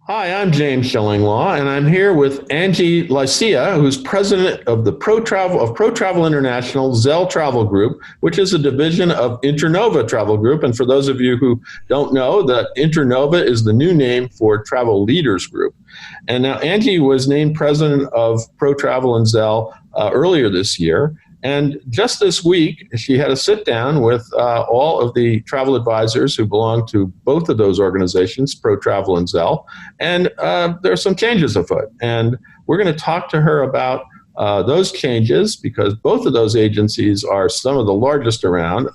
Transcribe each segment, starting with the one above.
Hi, I'm James Shillinglaw, and I'm here with Angie Licea, who's president of the Protravel International Tzell Travel Group, which is a division of Internova Travel Group. And for those of you who don't know, that Internova is the new name for Travel Leaders Group. And now Angie was named president of Protravel and Tzell earlier this year. And just this week, she had a sit down with all of the travel advisors who belong to both of those organizations, Protravel and Tzell. And there are some changes afoot. And we're going to talk to her about those changes because both of those agencies are some of the largest around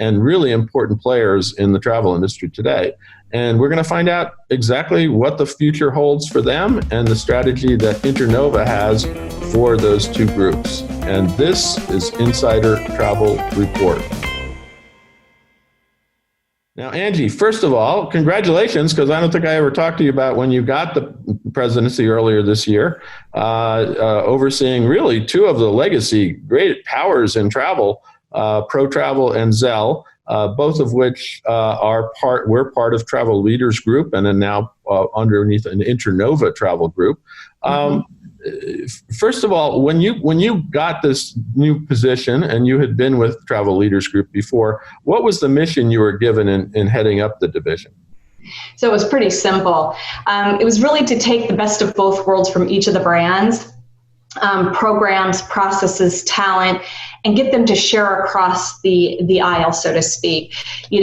and really important players in the travel industry today. And we're going to find out exactly what the future holds for them and the strategy that Internova has for those two groups. And this is Insider Travel Report. Now, Angie, first of all, congratulations, because I don't think I ever talked to you about when you got the presidency earlier this year, overseeing really two of the legacy great powers in travel, Protravel and Tzell. Both of which we're part of Travel Leaders Group and are now underneath an Internova Travel Group. First of all, when you got this new position and you had been with Travel Leaders Group before, what was the mission you were given in heading up the division? So it was pretty simple. It was really to take the best of both worlds from each of the brands, programs, processes, talent, and get them to share across the aisle, so to speak. We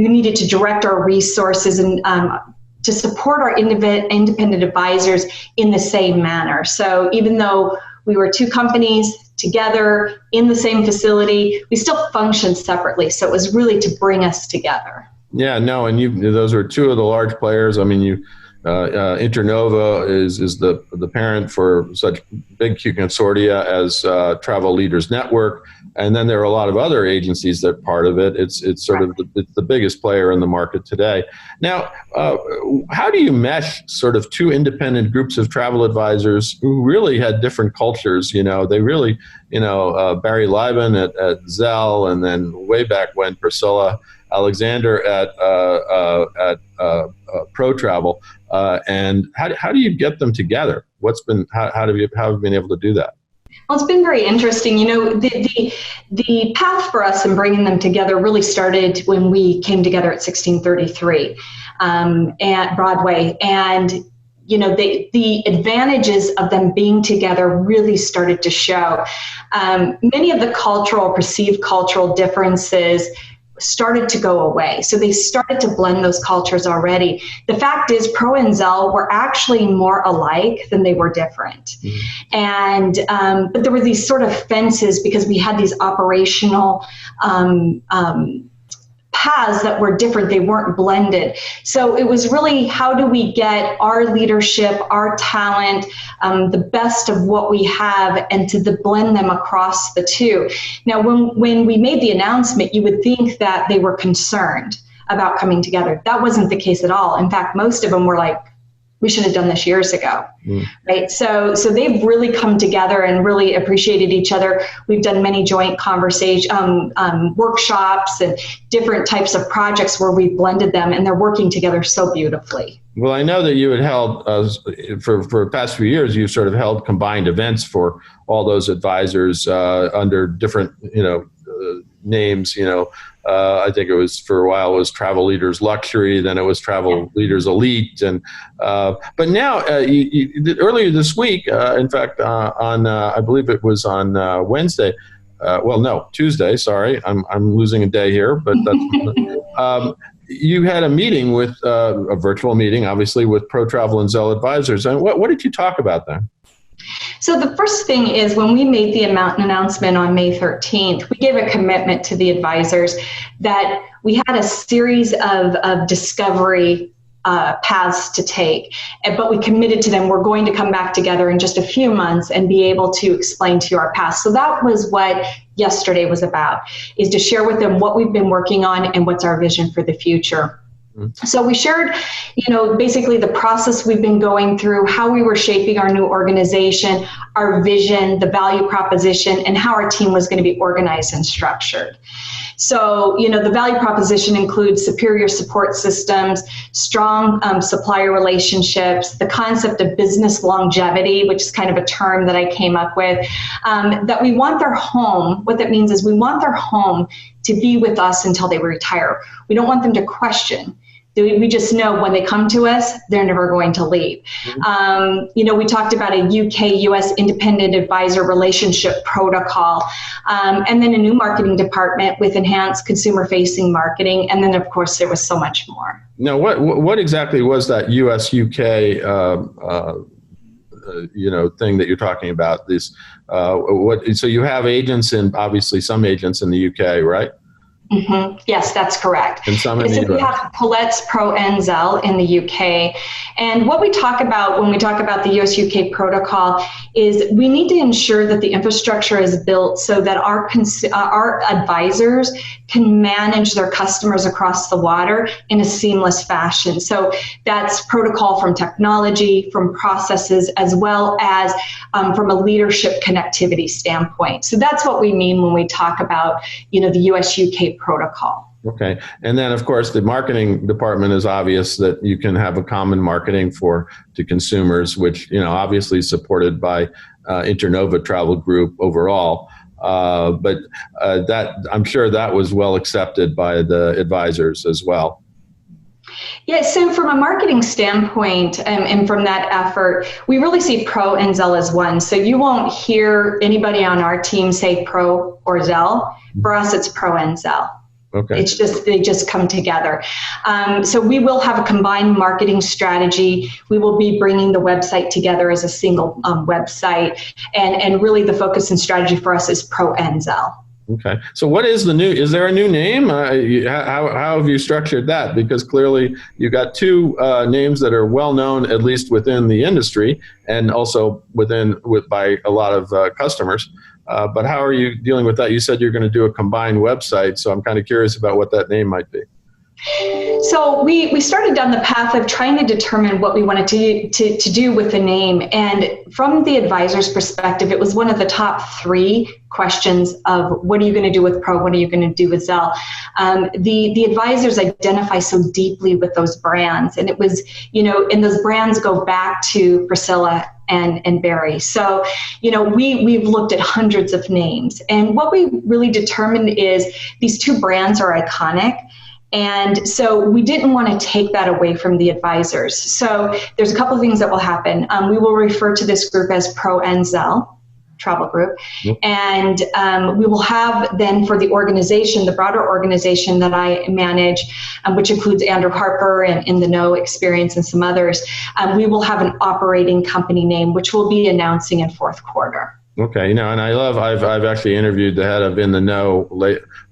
needed to direct our resources and to support our independent advisors in the same manner. So even though we were two companies together in the same facility, we still functioned separately. So it was really to bring us together. Yeah, no, and those are two of the large players. I mean, Internova is the parent for such big consortia as Travel Leaders Network, and then there are a lot of other agencies that are part of it. It's sort of it's the biggest player in the market today. Now, how do you mesh sort of two independent groups of travel advisors who really had different cultures? They really, Barry Lieben at Tzell, and then way back when Priscilla Alexander at Protravel. And how do you get them together? How have you been able to do that? Well, it's been very interesting. The path for us in bringing them together really started when we came together at 1633 at Broadway. And the advantages of them being together really started to show. Many of the perceived cultural differences started to go away. So they started to blend those cultures already. The fact is, Pro and Tzell were actually more alike than they were different. And but there were these sort of fences because we had these operational paths that were different. They weren't blended. So it was really, how do we get our leadership, our talent, the best of what we have, and to blend them across the two. Now, when we made the announcement, you would think that they were concerned about coming together. That wasn't the case at all. In fact, most of them were like, we should have done this years ago, right? So they've really come together and really appreciated each other. We've done many joint workshops and different types of projects where we've blended them, and they're working together so beautifully. Well, I know that you had held, for the past few years, you sort of held combined events for all those advisors under different, names, I think it was, for a while, it was Travel Leaders Luxury, then it was Travel Leaders Elite. And but now, earlier this week, in fact, I believe it was on Wednesday, Tuesday, sorry, I'm losing a day here, but that's, you had a meeting with, a virtual meeting, obviously, with Protravel and Tzell advisors. And what did you talk about then? So the first thing is, when we made the announcement on May 13th, we gave a commitment to the advisors that we had a series of discovery paths to take, but we committed to them. We're going to come back together in just a few months and be able to explain to you our past. So that was what yesterday was about, is to share with them what we've been working on and what's our vision for the future. So we shared, basically the process we've been going through, how we were shaping our new organization, our vision, the value proposition, and how our team was going to be organized and structured. So, the value proposition includes superior support systems, strong supplier relationships, the concept of business longevity, which is kind of a term that I came up with, that we want their home. What that means is we want their home to be with us until they retire. We don't want them to question. We just know when they come to us, they're never going to leave. We talked about a UK-US independent advisor relationship protocol, and then a new marketing department with enhanced consumer-facing marketing, and then, of course, there was so much more. Now, what exactly was that US-UK thing that you're talking about? So you have agents obviously some agents in the UK, right? Mm-hmm. Yes, that's correct. And some in the US. We have Palette's Pro and Tzell in the UK. And what we talk about when we talk about the US-UK protocol is we need to ensure that the infrastructure is built so that our advisors can manage their customers across the water in a seamless fashion. So that's protocol from technology, from processes, as well as from a leadership connectivity standpoint. So that's what we mean when we talk about, the US-UK protocol. Okay. And then, of course, the marketing department is obvious that you can have a common marketing to consumers, which, obviously is supported by Internova Travel Group overall. But I'm sure that was well accepted by the advisors as well. Yeah, so from a marketing standpoint and from that effort, we really see Pro and Tzell as one. So you won't hear anybody on our team say Pro or Tzell. For us, it's Pro and Tzell. Okay. They just come together. So we will have a combined marketing strategy. We will be bringing the website together as a single website. And really the focus and strategy for us is Pro and Tzell. Okay. So what is is there a new name? How have you structured that? Because clearly you got two names that are well known, at least within the industry and also by a lot of customers. But how are you dealing with that? You said you're going to do a combined website. So I'm kind of curious about what that name might be. So we started down the path of trying to determine what we wanted to do with the name. And from the advisor's perspective, it was one of the top 3 questions of what are you going to do with Pro? What are you going to do with Tzell? The advisors identify so deeply with those brands. And it was, and those brands go back to Priscilla and Barry. So, we've looked at hundreds of names. And what we really determined is these 2 brands are iconic. And so we didn't want to take that away from the advisors. So there's a couple of things that will happen. We will refer to this group as Pro and Tzell Travel Group. Yep. And we will have then for the organization, the broader organization that I manage, which includes Andrew Harper and In the Know Experience and some others, we will have an operating company name, which we'll be announcing in 4th quarter. Okay, and I've actually interviewed the head of In the Know,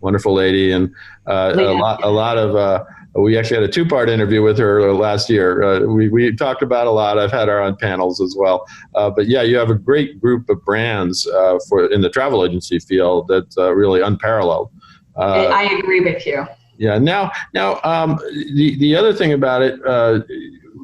wonderful lady, and a lot of we actually had a 2-part interview with her last year. We talked about a lot. I've had her on panels as well. But yeah, you have a great group of brands in the travel agency field that's really unparalleled. I agree with you. Yeah. Now, the other thing about it.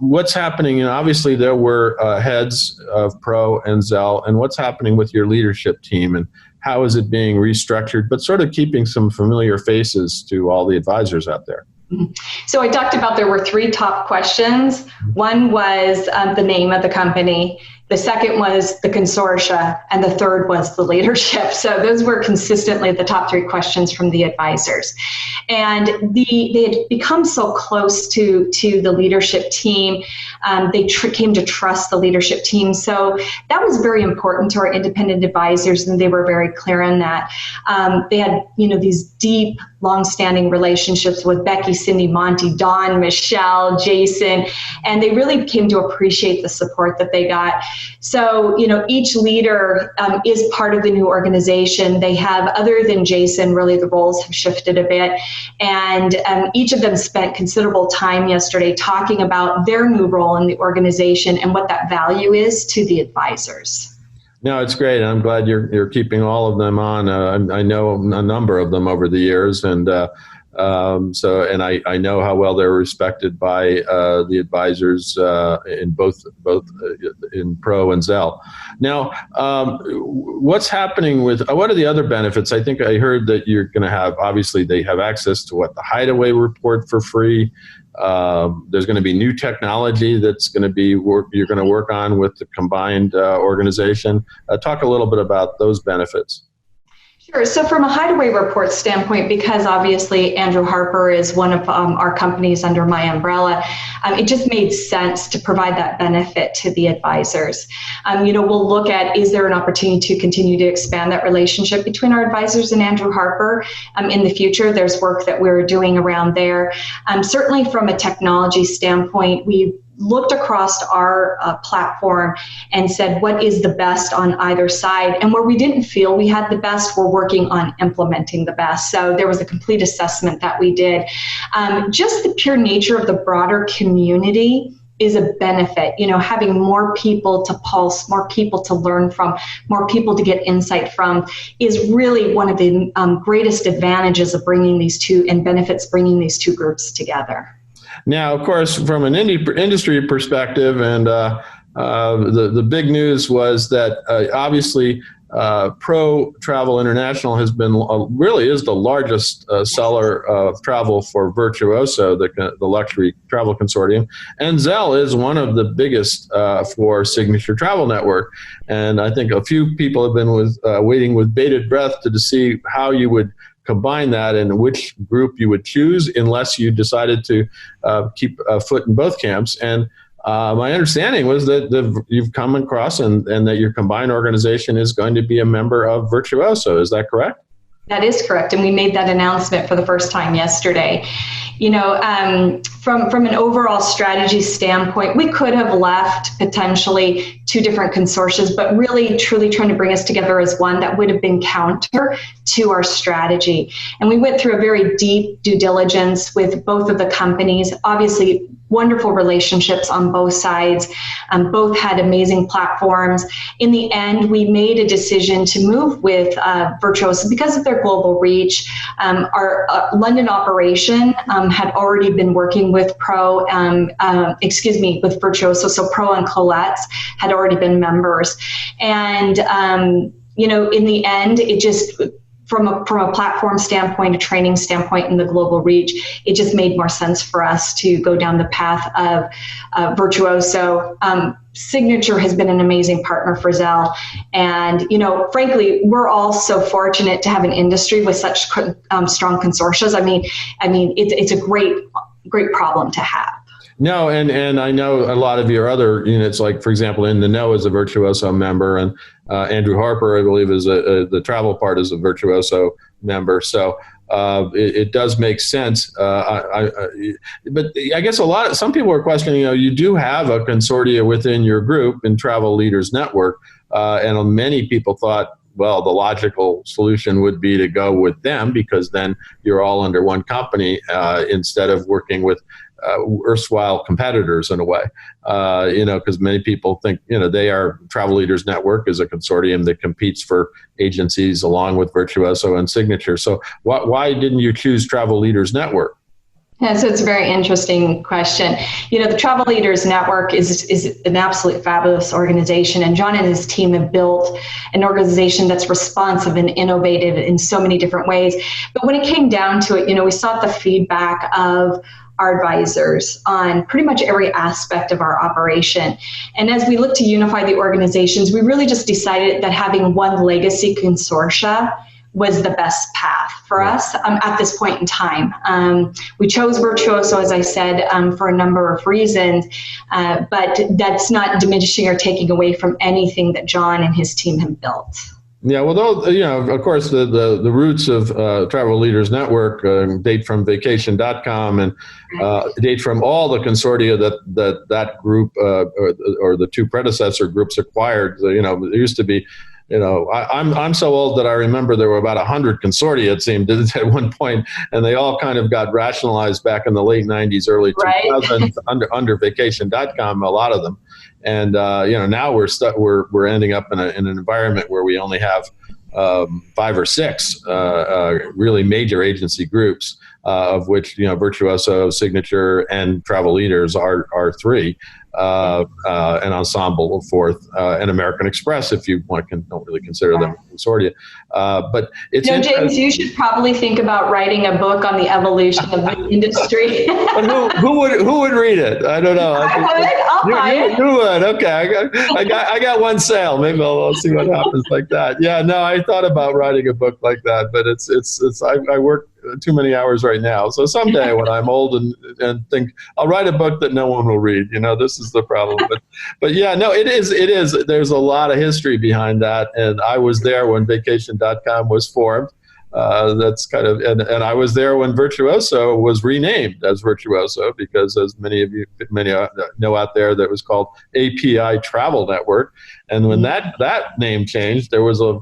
What's happening, obviously there were heads of Pro and Tzell, and what's happening with your leadership team and how is it being restructured, but sort of keeping some familiar faces to all the advisors out there? So I talked about there were 3 top questions. One was the name of the company. The second was the consortia, and the third was the leadership. So those were consistently the top 3 questions from the advisors. And they had become so close to the leadership team. They came to trust the leadership team. So that was very important to our independent advisors, and they were very clear on that. They had, these deep, long-standing relationships with Becky, Cindy, Monty, Dawn, Michelle, Jason, and they really came to appreciate the support that they got. So, each leader is part of the new organization. They have, other than Jason, really the roles have shifted a bit. And each of them spent considerable time yesterday talking about their new role in the organization and what that value is to the advisors. No, it's great. I'm glad you're keeping all of them on. I know a number of them over the years, and And I know how well they're respected by the advisors in both in Pro and Tzell. Now, what's happening with what are the other benefits? I think I heard that you're going to have, obviously they have access to the Hideaway report for free. There's going to be new technology that's going to be you're going to work on with the combined organization. Talk a little bit about those benefits. Sure. So from a Hideaway report standpoint, because obviously Andrew Harper is one of our companies under my umbrella, it just made sense to provide that benefit to the advisors. We'll look at, is there an opportunity to continue to expand that relationship between our advisors and Andrew Harper in the future? There's work that we're doing around there. Certainly from a technology standpoint, we looked across our platform and said, what is the best on either side? And where we didn't feel we had the best, we're working on implementing the best. So there was a complete assessment that we did. Just the pure nature of the broader community is a benefit. Having more people to pulse, more people to learn from, more people to get insight from is really one of the greatest advantages of bringing these two and benefits bringing these two groups together. Now, of course, from an industry perspective, and the big news was that obviously Protravel International has been really is the largest seller of travel for Virtuoso, the luxury travel consortium, and Tzell is one of the biggest for Signature Travel Network. And I think a few people have been waiting with bated breath to see how you would combine that and which group you would choose, unless you decided to keep a foot in both camps. And my understanding was that you've come across and that your combined organization is going to be a member of Virtuoso. Is that correct? That is correct, and we made that announcement for the first time yesterday. From an overall strategy standpoint, we could have left potentially two different consortia, but really truly trying to bring us together as one that would have been counter to our strategy. And we went through a very deep due diligence with both of the companies. Obviously, wonderful relationships on both sides. Both had amazing platforms. In the end, we made a decision to move with Virtuoso because of their global reach. Our London operation had already been working with with Virtuoso. So Pro and Colette's had already been members. And, in the end, it just, from a platform standpoint, a training standpoint, and the global reach, it just made more sense for us to go down the path of Virtuoso. Signature has been an amazing partner for Tzell. And, frankly, we're all so fortunate to have an industry with such strong consortia. I mean, it's a great problem to have. No, and I know a lot of your other units, like, for example, In the Know is a Virtuoso member, and Andrew Harper, I believe, is the travel part is a Virtuoso member. So it does make sense. But I guess some people are questioning, you do have a consortia within your group in Travel Leaders Network, and many people thought, well, the logical solution would be to go with them because then you're all under one company instead of working with erstwhile competitors in a way, because many people think, Travel Leaders Network is a consortium that competes for agencies along with Virtuoso and Signature. So why didn't you choose Travel Leaders Network? Yeah, so it's a very interesting question. The Travel Leaders Network is an absolutely fabulous organization, and John and his team have built an organization that's responsive and innovative in so many different ways. But when it came down to it, we sought the feedback of our advisors on pretty much every aspect of our operation. And as we look to unify the organizations, we really just decided that having one legacy consortia was the best path for us at this point in time. We chose Virtuoso, as I said, for a number of reasons, but that's not diminishing or taking away from anything that John and his team have built. Yeah, well, of course, the roots of Travel Leaders Network date from vacation.com and date from all the consortia that group or the two predecessor groups acquired. There used to be, I'm so old that I remember there were about 100 consortia, it seemed, at one point, and they all kind of got rationalized back in the late 90s, early 2000s under vacation.com, a lot of them. And now we're ending up in an environment where we only have 5 or 6 really major agency groups. of which, Virtuoso, Signature, and Travel Leaders are three. An ensemble of fourth, and American Express, if you don't really consider them a consortia. But it's James, you should probably think about writing a book on the evolution of the industry. But who would read it? I don't know. I'll buy it. You would. Okay, I got one sale. Maybe I'll see what happens like that. Yeah, no, I thought about writing a book like that, but I work too many hours right now. So someday when I'm old and think I'll write a book that no one will read, this is the problem. But yeah, no, it is. There's a lot of history behind that. And I was there when vacation.com was formed. That's kind of, and I was there when Virtuoso was renamed as Virtuoso, because as many know out there, that was called API Travel Network. And when that name changed, there was a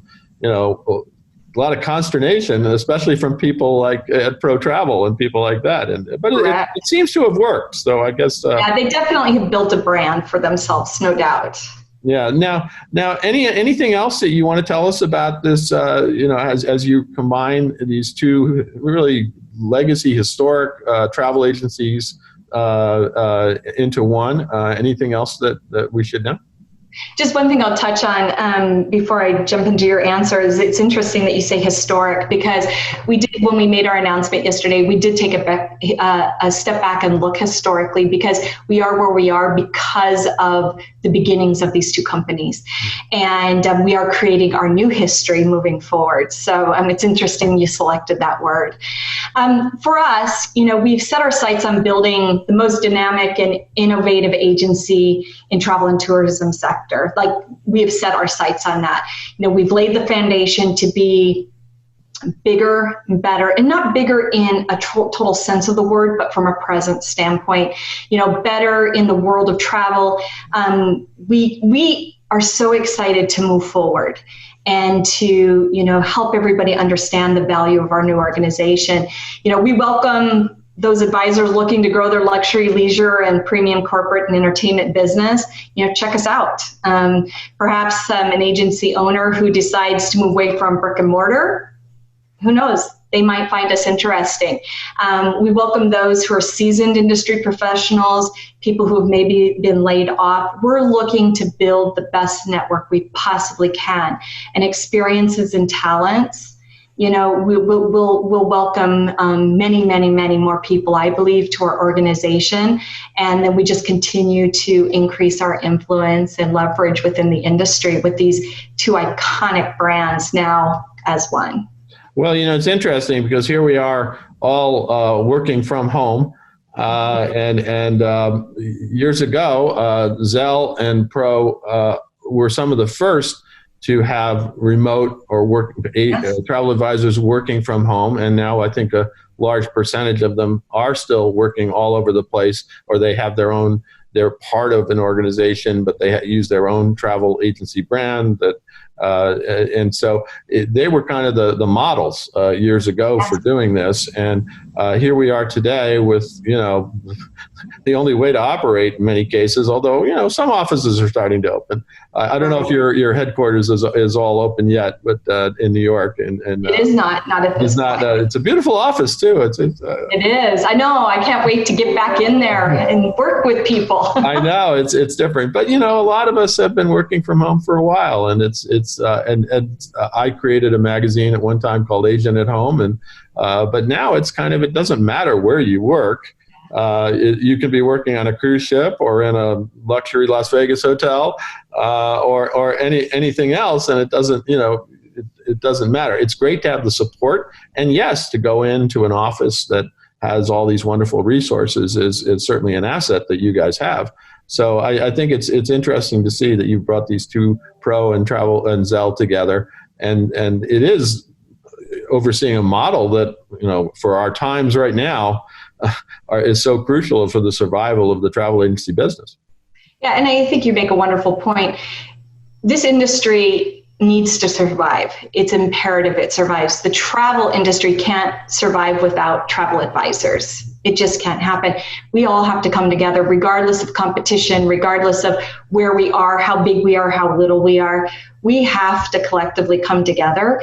lot of consternation, especially from people like at Protravel and people like that. But it seems to have worked. So I guess they definitely have built a brand for themselves, no doubt. Yeah. Now, anything else that you want to tell us about this? As you combine these two really legacy historic travel agencies into one. Anything else that we should know? Just one thing I'll touch on before I jump into your answer is it's interesting that you say historic, because we did, when we made our announcement yesterday, we did take a step back and look historically, because we are where we are because of the beginnings of these two companies. And we are creating our new history moving forward. So it's interesting you selected that word. For us, we've set our sights on building the most dynamic and innovative agency in travel and tourism sector. Like, we have set our sights on that. We've laid the foundation to be bigger and better, and not bigger in a total sense of the word, but from a presence standpoint, better in the world of travel. We are so excited to move forward and to, help everybody understand the value of our new organization. We welcome those advisors looking to grow their luxury, leisure, and premium corporate and entertainment business. Check us out. Perhaps an agency owner who decides to move away from brick and mortar, who knows? They might find us interesting. We welcome those who are seasoned industry professionals, people who have maybe been laid off. We're looking to build the best network we possibly can, and experiences and talents. We'll welcome many, many, many more people, I believe, to our organization. And then we just continue to increase our influence and leverage within the industry with these two iconic brands now as one. Well, it's interesting because here we are all working from home. And years ago, Tzell and Pro were some of the first to have remote or travel advisors working from home. And now I think a large percentage of them are still working all over the place, or they have they're part of an organization, but they use their own travel agency brand. And so they were kind of the models years ago for doing this. And here we are today with, the only way to operate in many cases, although, some offices are starting to open. I don't know if your headquarters is all open yet, but in New York. And it is not at this point. It's a beautiful office too. It is. I know. I can't wait to get back in there and work with people. I know it's different, but a lot of us have been working from home for a while, and I created a magazine at one time called Asian at Home, and but now it's it doesn't matter where you work. You can be working on a cruise ship or in a luxury Las Vegas hotel, or anything else, and it doesn't it doesn't matter. It's great to have the support, and yes, to go into an office that has all these wonderful resources is certainly an asset that you guys have. So I think it's interesting to see that you've brought these two, Pro and Travel and Tzell, together, and it is overseeing a model that for our times right now is so crucial for the survival of the travel agency business. Yeah, and I think you make a wonderful point. This industry needs to survive. It's imperative it survives. The travel industry can't survive without travel advisors. It just can't happen. We all have to come together, regardless of competition, regardless of where we are, how big we are, how little we are. We have to collectively come together.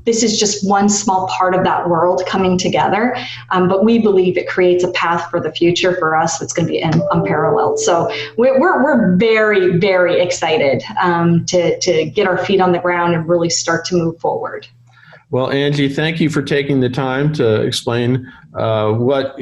This is just one small part of that world coming together, but we believe it creates a path for the future for us that's going to be unparalleled. So we're very, very excited to get our feet on the ground and really start to move forward. Well, Angie, thank you for taking the time to explain what,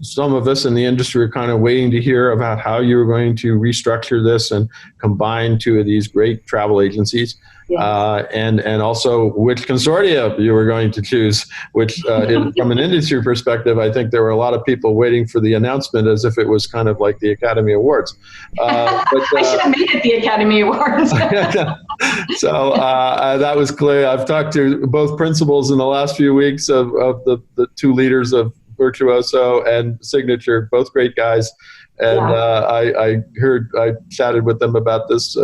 some of us in the industry are kind of waiting to hear about how you're going to restructure this and combine two of these great travel agencies. Yes. And also which consortia you were going to choose, which from an industry perspective, I think there were a lot of people waiting for the announcement as if it was kind of like the Academy Awards. I should have made it the Academy Awards. So that was clear. I've talked to both principals in the last few weeks of the two leaders of Virtuoso and Signature, both great guys. And I chatted with them about this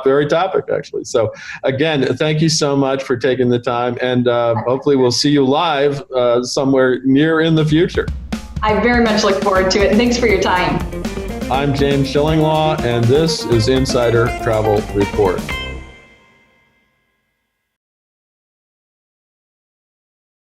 very topic, actually. So again, thank you so much for taking the time, and hopefully we'll see you live somewhere near in the future. I very much look forward to it, and thanks for your time. I'm James Shillinglaw, and this is Insider Travel Report.